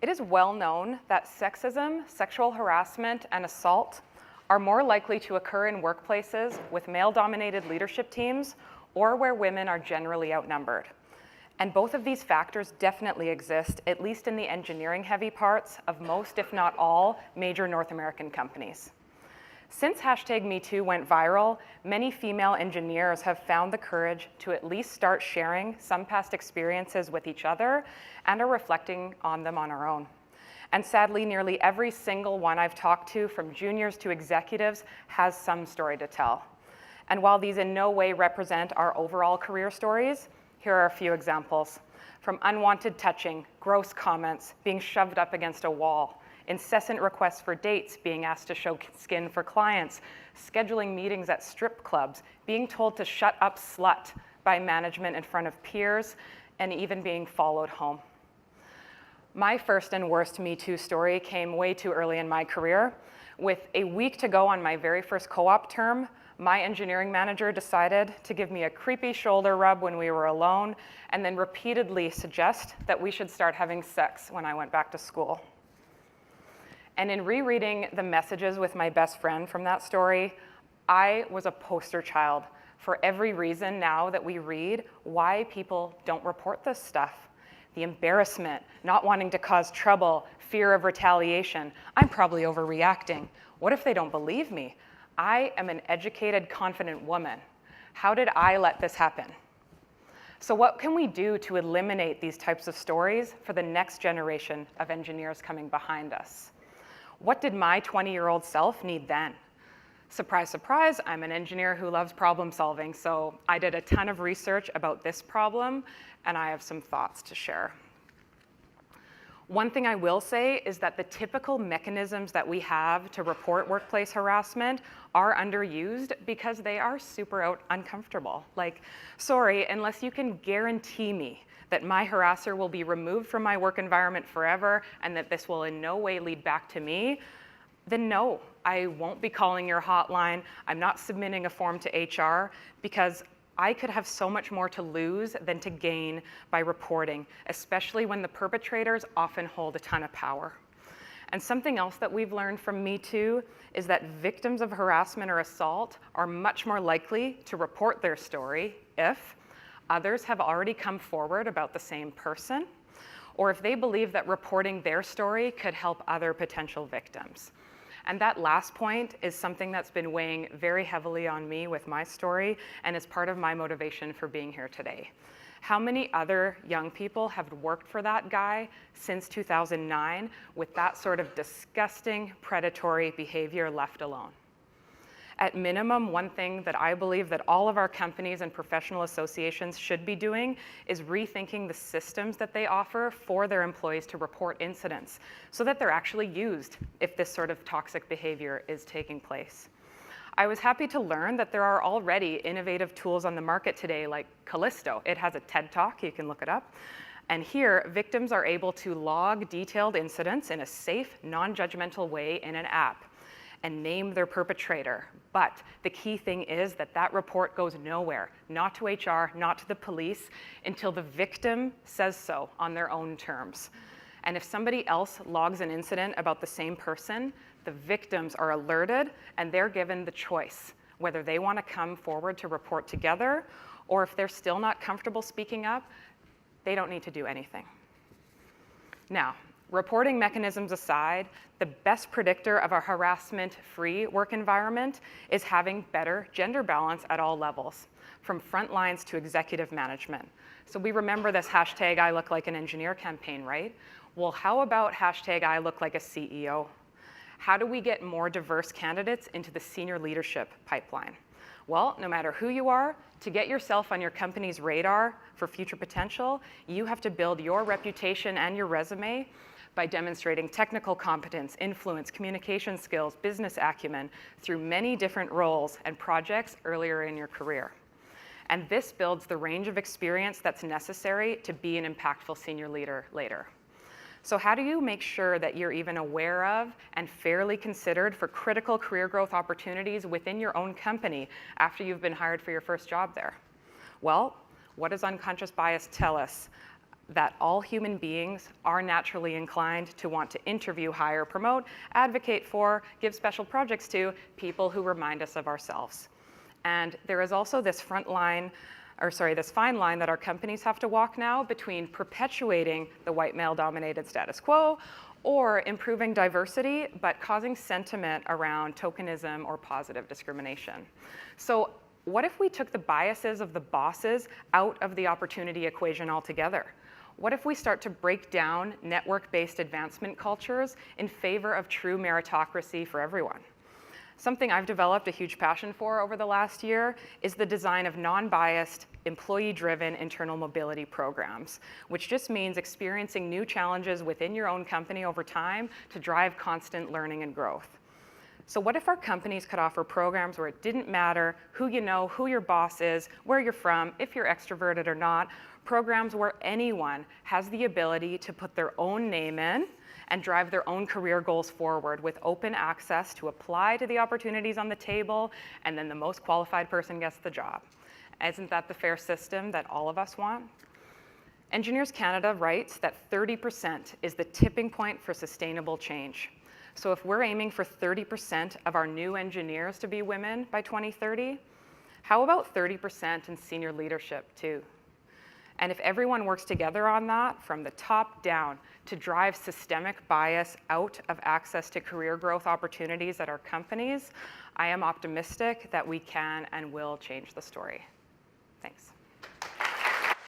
It is well known that sexism, sexual harassment, and assault are more likely to occur in workplaces with male-dominated leadership teams or where women are generally outnumbered. And both of these factors definitely exist, at least in the engineering-heavy parts of most, if not all, major North American companies. Since #MeToo went viral, many female engineers have found the courage to at least start sharing some past experiences with each other and are reflecting on them on our own. And sadly, nearly every single one I've talked to, from juniors to executives, has some story to tell. And while these in no way represent our overall career stories, here are a few examples. From unwanted touching, gross comments, being shoved up against a wall, incessant requests for dates, being asked to show skin for clients, scheduling meetings at strip clubs, being told to shut up slut by management in front of peers, and even being followed home. My first and worst Me Too story came way too early in my career. With a week to go on my very first co-op term, my engineering manager decided to give me a creepy shoulder rub when we were alone, and then repeatedly suggest that we should start having sex when I went back to school. And in rereading the messages with my best friend from that story, I was a poster child for every reason now that we read why people don't report this stuff. The embarrassment, not wanting to cause trouble, fear of retaliation. I'm probably overreacting. What if they don't believe me? I am an educated, confident woman. How did I let this happen? So what can we do to eliminate these types of stories for the next generation of engineers coming behind us? What did my 20-year-old self need then? Surprise, surprise, I'm an engineer who loves problem solving, so I did a ton of research about this problem, and I have some thoughts to share. One thing I will say is that the typical mechanisms that we have to report workplace harassment are underused because they are super uncomfortable. Like, sorry, unless you can guarantee me that my harasser will be removed from my work environment forever and that this will in no way lead back to me, then no, I won't be calling your hotline. I'm not submitting a form to HR because I could have so much more to lose than to gain by reporting, especially when the perpetrators often hold a ton of power. And something else that we've learned from Me Too is that victims of harassment or assault are much more likely to report their story if others have already come forward about the same person, or if they believe that reporting their story could help other potential victims. And that last point is something that's been weighing very heavily on me with my story and is part of my motivation for being here today. How many other young people have worked for that guy since 2009 with that sort of disgusting, predatory behavior left alone? At minimum, one thing that I believe that all of our companies and professional associations should be doing is rethinking the systems that they offer for their employees to report incidents so that they're actually used if this sort of toxic behavior is taking place. I was happy to learn that there are already innovative tools on the market today like Callisto. It has a TED Talk, you can look it up. And here, victims are able to log detailed incidents in a safe, non-judgmental way in an app and name their perpetrator. But the key thing is that that report goes nowhere, not to HR, not to the police, until the victim says so on their own terms. And if somebody else logs an incident about the same person, the victims are alerted and they're given the choice whether they want to come forward to report together, or if they're still not comfortable speaking up, they don't need to do anything. Now, reporting mechanisms aside, the best predictor of a harassment-free work environment is having better gender balance at all levels, from front lines to executive management. So we remember this hashtag I look like an engineer campaign, right? Well, how about hashtag I look like a CEO? How do we get more diverse candidates into the senior leadership pipeline? Well, no matter who you are, to get yourself on your company's radar for future potential, you have to build your reputation and your resume by demonstrating technical competence, influence, communication skills, business acumen through many different roles and projects earlier in your career. And this builds the range of experience that's necessary to be an impactful senior leader later. So how do you make sure that you're even aware of and fairly considered for critical career growth opportunities within your own company after you've been hired for your first job there? Well, what does unconscious bias tell us? that all human beings are naturally inclined to want to interview, hire, promote, advocate for, give special projects to people who remind us of ourselves. And there is also this fine line that our companies have to walk now between perpetuating the white male-dominated status quo or improving diversity, but causing sentiment around tokenism or positive discrimination. So what if we took the biases of the bosses out of the opportunity equation altogether? What if we start to break down network-based advancement cultures in favor of true meritocracy for everyone? Something I've developed a huge passion for over the last year is the design of non-biased, employee-driven internal mobility programs, which just means experiencing new challenges within your own company over time to drive constant learning and growth. So what if our companies could offer programs where it didn't matter who you know, who your boss is, where you're from, if you're extroverted or not, programs where anyone has the ability to put their own name in and drive their own career goals forward with open access to apply to the opportunities on the table, and then the most qualified person gets the job. Isn't that the fair system that all of us want? Engineers Canada writes that 30% is the tipping point for sustainable change. So if we're aiming for 30% of our new engineers to be women by 2030, how about 30% in senior leadership too? And if everyone works together on that from the top down to drive systemic bias out of access to career growth opportunities at our companies, I am optimistic that we can and will change the story. Thanks.